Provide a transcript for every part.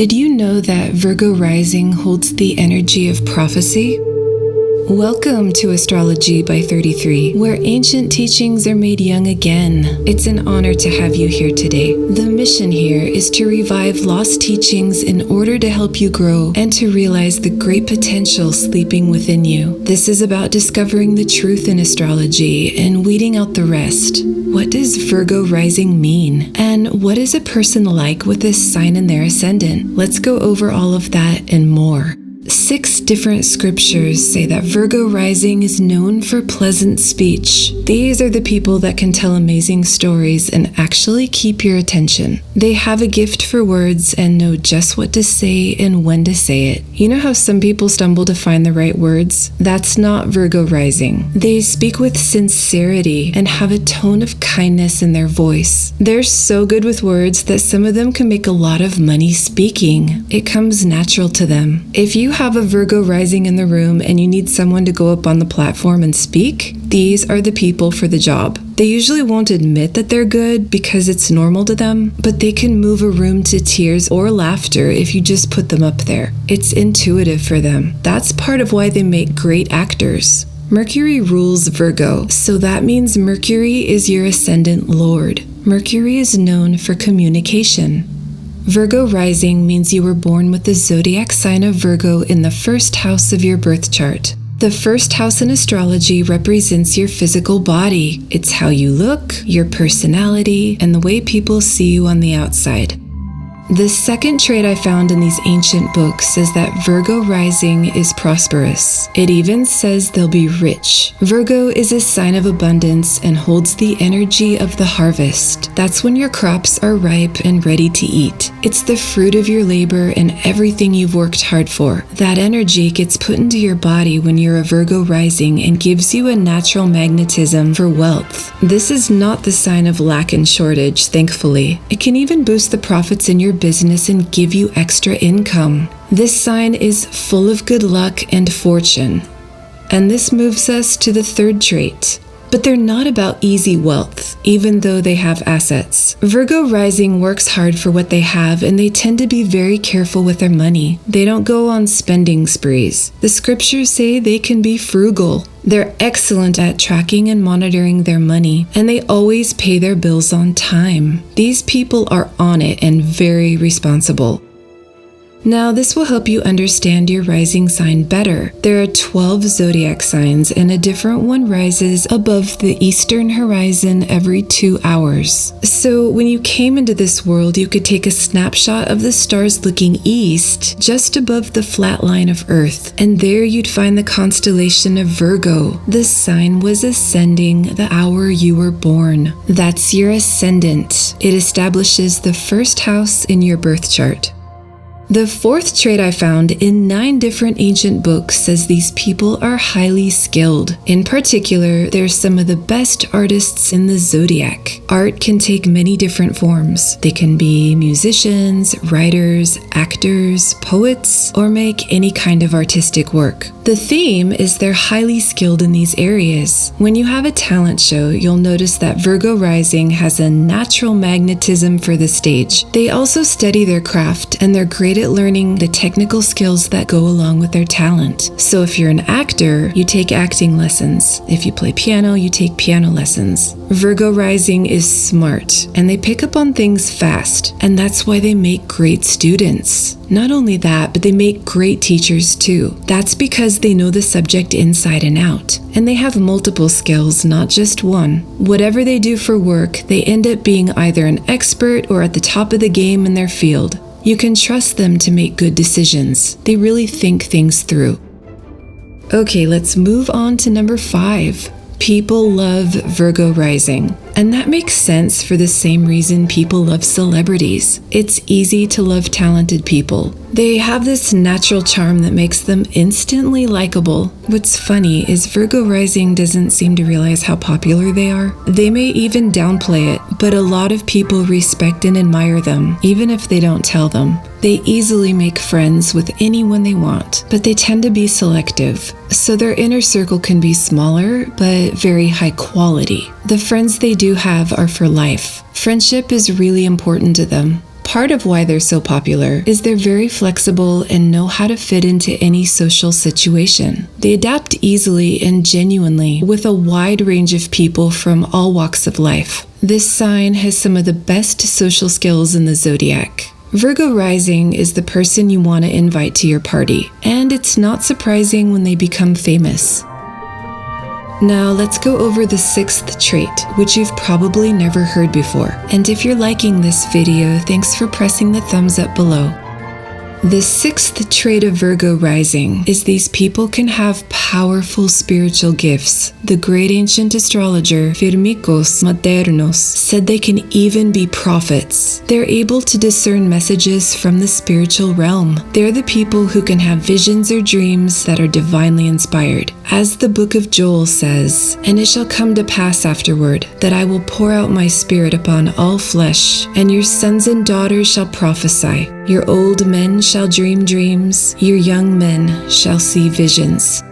Did you know that Virgo Rising holds the energy of prophecy? Welcome to Astrology by 33, where ancient teachings are made young again. It's an honor to have you here today. The mission here is to revive lost teachings in order to help you grow and to realize the great potential sleeping within you. This is about discovering the truth in astrology and weeding out the rest. What does Virgo Rising mean? And what is a person like with this sign in their ascendant? Let's go over all of that and more. 6 different scriptures say that Virgo Rising is known for pleasant speech. These are the people that can tell amazing stories and actually keep your attention. They have a gift for words and know just what to say and when to say it. You know how some people stumble to find the right words? That's not Virgo Rising. They speak with sincerity and have a tone of kindness in their voice. They're so good with words that some of them can make a lot of money speaking. It comes natural to them. If you have a Virgo Rising in the room and you need someone to go up on the platform and speak, these are the people for the job. They usually won't admit that they're good because it's normal to them, but they can move a room to tears or laughter if you just put them up there. It's intuitive for them. That's part of why they make great actors. Mercury rules Virgo, so that means Mercury is your ascendant lord. Mercury is known for communication. Virgo Rising means you were born with the zodiac sign of Virgo in the first house of your birth chart. The first house in astrology represents your physical body. It's how you look, your personality, and the way people see you on the outside. The second trait I found in these ancient books says that Virgo Rising is prosperous. It even says they'll be rich. Virgo is a sign of abundance and holds the energy of the harvest. That's when your crops are ripe and ready to eat. It's the fruit of your labor and everything you've worked hard for. That energy gets put into your body when you're a Virgo Rising and gives you a natural magnetism for wealth. This is not the sign of lack and shortage, thankfully. It can even boost the profits in your business and give you extra income. This sign is full of good luck and fortune. And this moves us to the third trait. But they're not about easy wealth, even though they have assets. Virgo Rising works hard for what they have, and they tend to be very careful with their money. They don't go on spending sprees. The scriptures say they can be frugal. They're excellent at tracking and monitoring their money, and they always pay their bills on time. These people are on it and very responsible. Now, this will help you understand your rising sign better. There are 12 zodiac signs, and a different one rises above the eastern horizon every 2 hours. So when you came into this world, you could take a snapshot of the stars looking east, just above the flat line of Earth, and there you'd find the constellation of Virgo. The sign was ascending the hour you were born. That's your ascendant. It establishes the first house in your birth chart. The fourth trait I found in 9 different ancient books says these people are highly skilled. In particular, they're some of the best artists in the zodiac. Art can take many different forms. They can be musicians, writers, actors, poets, or make any kind of artistic work. The theme is they're highly skilled in these areas. When you have a talent show, you'll notice that Virgo Rising has a natural magnetism for the stage. They also study their craft, and they're great at learning the technical skills that go along with their talent. So if you're an actor, you take acting lessons. If you play piano, you take piano lessons. Virgo Rising is smart, and they pick up on things fast, and that's why they make great students. Not only that, but they make great teachers too. That's because they know the subject inside and out, and they have multiple skills, not just one. Whatever they do for work, they end up being either an expert or at the top of the game in their field. You can trust them to make good decisions. They really think things through. Okay, let's move on to number 5. People love Virgo Rising. And that makes sense for the same reason people love celebrities. It's easy to love talented people. They have this natural charm that makes them instantly likable. What's funny is Virgo Rising doesn't seem to realize how popular they are. They may even downplay it, but a lot of people respect and admire them, even if they don't tell them. They easily make friends with anyone they want, but they tend to be selective. So their inner circle can be smaller, but very high quality. The friends they do have are for life. Friendship is really important to them. Part of why they're so popular is they're very flexible and know how to fit into any social situation. They adapt easily and genuinely with a wide range of people from all walks of life. This sign has some of the best social skills in the zodiac. Virgo Rising is the person you want to invite to your party, and it's not surprising when they become famous. Now let's go over the 6th trait, which you've probably never heard before. And if you're liking this video, thanks for pressing the thumbs up below. The 6th trait of Virgo Rising is these people can have powerful spiritual gifts. The great ancient astrologer Firmicus Maternos said they can even be prophets. They're able to discern messages from the spiritual realm. They're the people who can have visions or dreams that are divinely inspired. As the book of Joel says, "And it shall come to pass afterward, that I will pour out my spirit upon all flesh, and your sons and daughters shall prophesy. Your old men shall dream dreams, your young men shall see visions."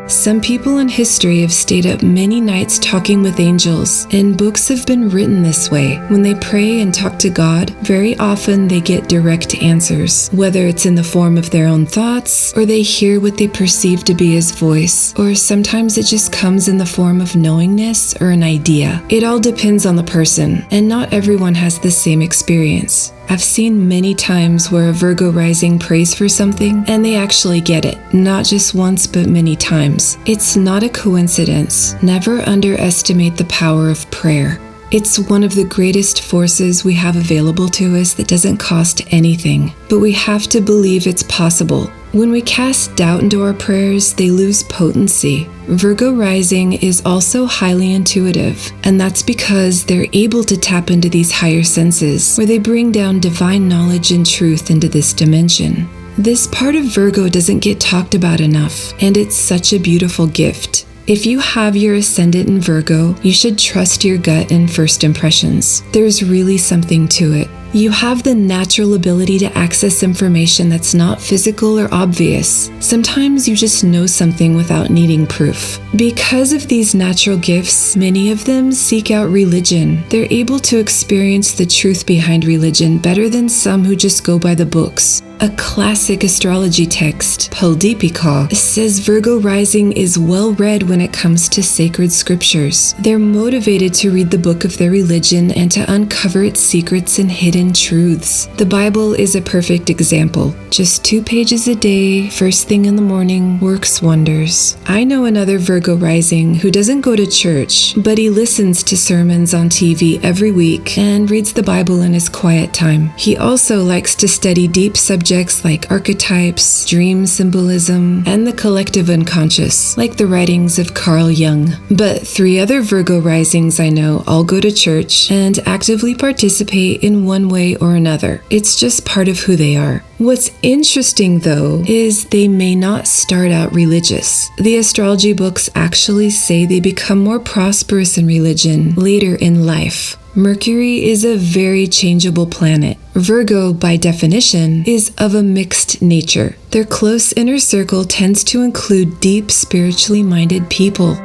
Some people in history have stayed up many nights talking with angels, and books have been written this way. When they pray and talk to God, very often they get direct answers, whether it's in the form of their own thoughts, or they hear what they perceive to be His voice, or sometimes it just comes in the form of knowingness or an idea. It all depends on the person, and not everyone has the same experience. I've seen many times where a Virgo rising prays for something and they actually get it. Not just once, but many times. It's not a coincidence. Never underestimate the power of prayer. It's one of the greatest forces we have available to us that doesn't cost anything. But we have to believe it's possible. When we cast doubt into our prayers, they lose potency. Virgo rising is also highly intuitive, and that's because they're able to tap into these higher senses, where they bring down divine knowledge and truth into this dimension. This part of Virgo doesn't get talked about enough, and it's such a beautiful gift. If you have your ascendant in Virgo, you should trust your gut and first impressions. There's really something to it. You have the natural ability to access information that's not physical or obvious. Sometimes you just know something without needing proof. Because of these natural gifts, many of them seek out religion. They're able to experience the truth behind religion better than some who just go by the books. A classic astrology text, Paldipika, says Virgo rising is well read when it comes to sacred scriptures. They're motivated to read the book of their religion and to uncover its secrets and hidden truths. The Bible is a perfect example. Just 2 pages a day, first thing in the morning, works wonders. I know another Virgo rising who doesn't go to church, but he listens to sermons on TV every week and reads the Bible in his quiet time. He also likes to study deep subjects like archetypes, dream symbolism, and the collective unconscious, like the writings of Carl Jung. But 3 other Virgo risings I know all go to church and actively participate in one way or another. It's just part of who they are. What's interesting, though, is they may not start out religious. The astrology books actually say they become more prosperous in religion later in life. Mercury is a very changeable planet. Virgo, by definition, is of a mixed nature. Their close inner circle tends to include deep spiritually minded people.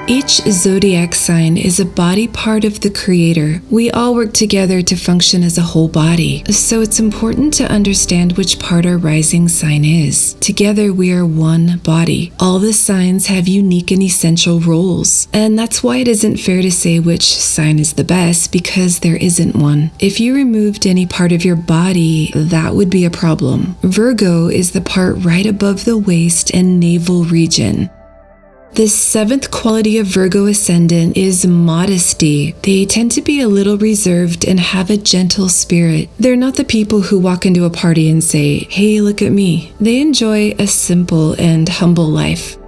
Each zodiac sign is a body part of the Creator. We all work together to function as a whole body, so it's important to understand which part our rising sign is. Together we are one body. All the signs have unique and essential roles, and that's why it isn't fair to say which sign is the best, because there isn't one. If you removed any part of your body, that would be a problem. Virgo is the part right above the waist and navel region. The 7th quality of Virgo Ascendant is modesty. They tend to be a little reserved and have a gentle spirit. They're not the people who walk into a party and say, "Hey, look at me." They enjoy a simple and humble life.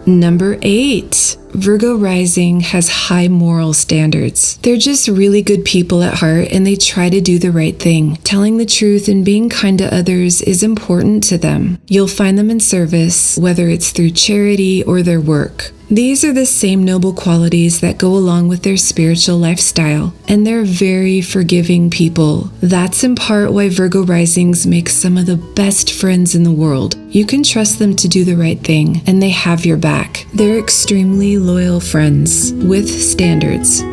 Number 8. Virgo rising has high moral standards. They're just really good people at heart, and they try to do the right thing. Telling the truth and being kind to others is important to them. You'll find them in service, whether it's through charity or their work. These are the same noble qualities that go along with their spiritual lifestyle, and they're very forgiving people. That's in part why Virgo risings make some of the best friends in the world. You can trust them to do the right thing, and they have your back. They're extremely loyal friends with standards.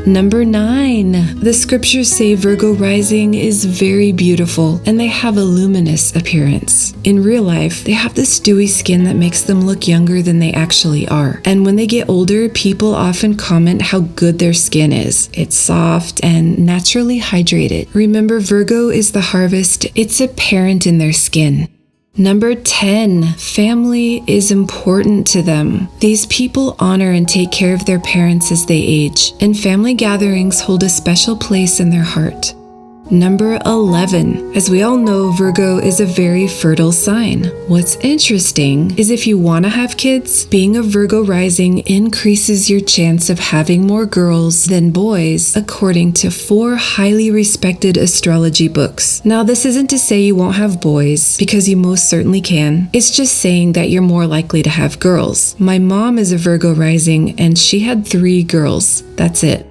Number 9. The scriptures say Virgo rising is very beautiful and they have a luminous appearance. In real life, they have this dewy skin that makes them look younger than they actually are. And when they get older, people often comment how good their skin is. It's soft and naturally hydrated. Remember, Virgo is the harvest. It's apparent in their skin. Number 10. Family is important to them. These people honor and take care of their parents as they age, and family gatherings hold a special place in their heart. Number 11. As we all know, Virgo is a very fertile sign. What's interesting is if you want to have kids, being a Virgo rising increases your chance of having more girls than boys, according to 4 highly respected astrology books. Now, this isn't to say you won't have boys, because you most certainly can. It's just saying that you're more likely to have girls. My mom is a Virgo rising, and she had 3 girls. That's it.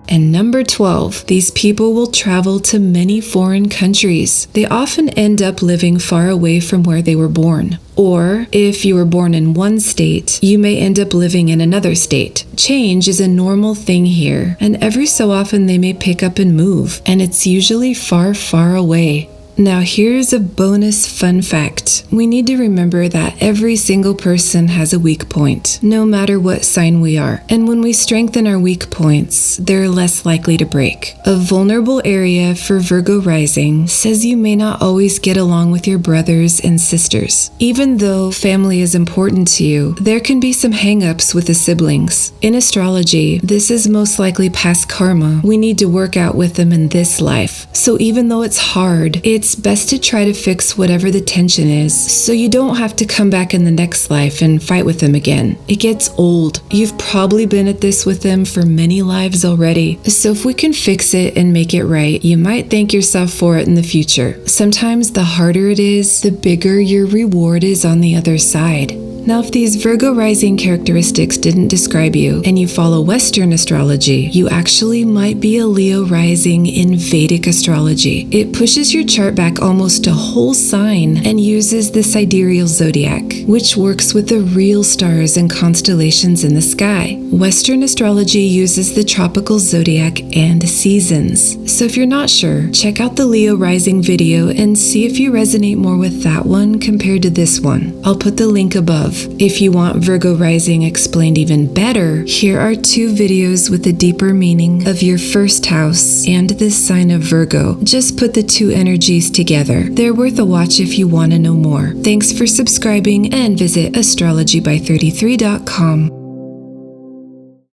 And number 12, these people will travel to many foreign countries. They often end up living far away from where they were born. Or, if you were born in one state, you may end up living in another state. Change is a normal thing here, and every so often they may pick up and move, and it's usually far, far away. Now here's a bonus fun fact. We need to remember that every single person has a weak point, no matter what sign we are. And when we strengthen our weak points, they're less likely to break. A vulnerable area for Virgo rising says you may not always get along with your brothers and sisters. Even though family is important to you, there can be some hang-ups with the siblings. In astrology, this is most likely past karma we need to work out with them in this life. So even though it's hard, it's best to try to fix whatever the tension is so you don't have to come back in the next life and fight with them again. It gets old. You've probably been at this with them for many lives already. So if we can fix it and make it right, you might thank yourself for it in the future. Sometimes the harder it is, the bigger your reward is on the other side. Now, if these Virgo rising characteristics didn't describe you and you follow Western astrology, you actually might be a Leo rising in Vedic astrology. It pushes your chart back almost a whole sign and uses the sidereal zodiac, which works with the real stars and constellations in the sky. Western astrology uses the tropical zodiac and seasons. So if you're not sure, check out the Leo rising video and see if you resonate more with that one compared to this one. I'll put the link above. If you want Virgo rising explained even better, here are 2 videos with a deeper meaning of your first house and this sign of Virgo. Just put the 2 energies together. They're worth a watch if you want to know more. Thanks for subscribing and visit astrologyby33.com.